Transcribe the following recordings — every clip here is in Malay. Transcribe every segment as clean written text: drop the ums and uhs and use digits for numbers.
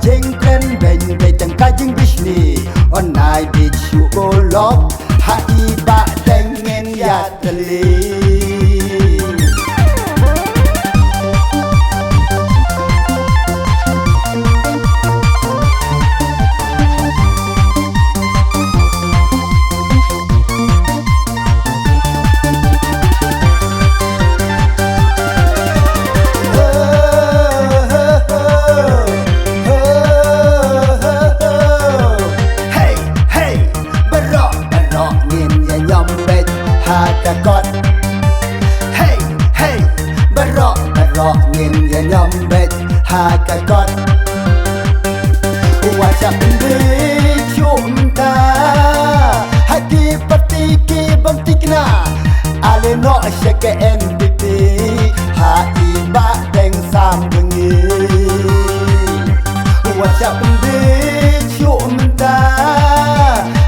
jengkren ben betang kajing bisni onai bichu golok hai ba tengen ya teli. God. Hey, hey, barok ngin ya nyom bet ha ka God. Wajah bendi cumta hati pati ki bangtikna ale no shake NPP ha iba deng sam bengi. Wajah bendi cumta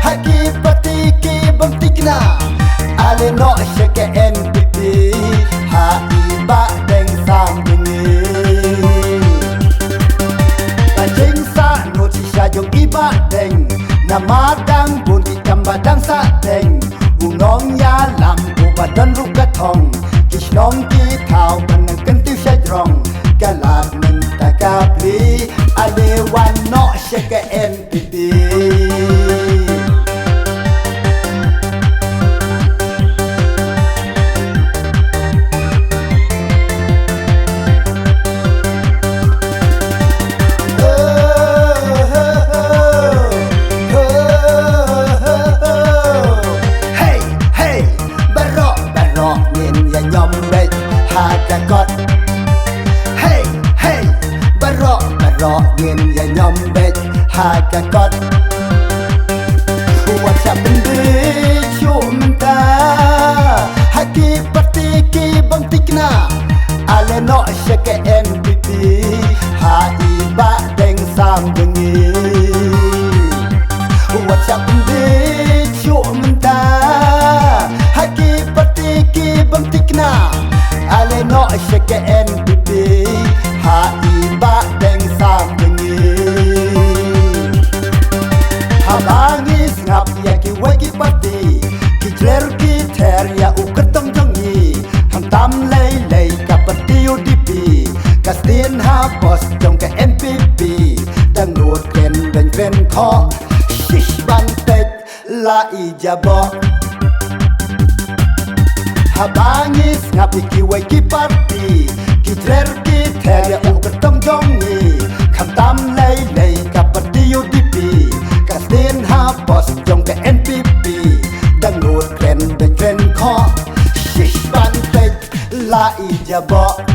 hati pati ki bangtikna ale no shake NPP ha iba deng sam bengi. Tajing sa no chi sha jong iba deng nama dang pun di kamba dang sa deng unong ya lam u badan ru ka thong kishnong ki thau ban kan tu sha drong galat men ta ka pli ale wan no shake NPP. God. Hey, hey, barok ngin ya nyom bet ha ka God. What's up bendi cumta hati pati ki bangtikna ale no shake NPP ha iba deng sam bengi. What's up bendi cumta hati pati ki bangtikna ale no shake NPP ha iba deng sam bengi. Habangis ngap ya ki wagi pati ki kler ki ter ya u kertong jongi ham tam lei lei ka pati UDP kastien ha pos jong ka NPP dang nuot ken ben ken kho shish ban tek la ijabo. Habangis ngapi ki wai ki parti ki trer ki ter u kertong jongi kham tam lei lei ka parti UDP kasten ha pos jong ka NPP dang nuot kren be kren kho shish ban tek la ijabo.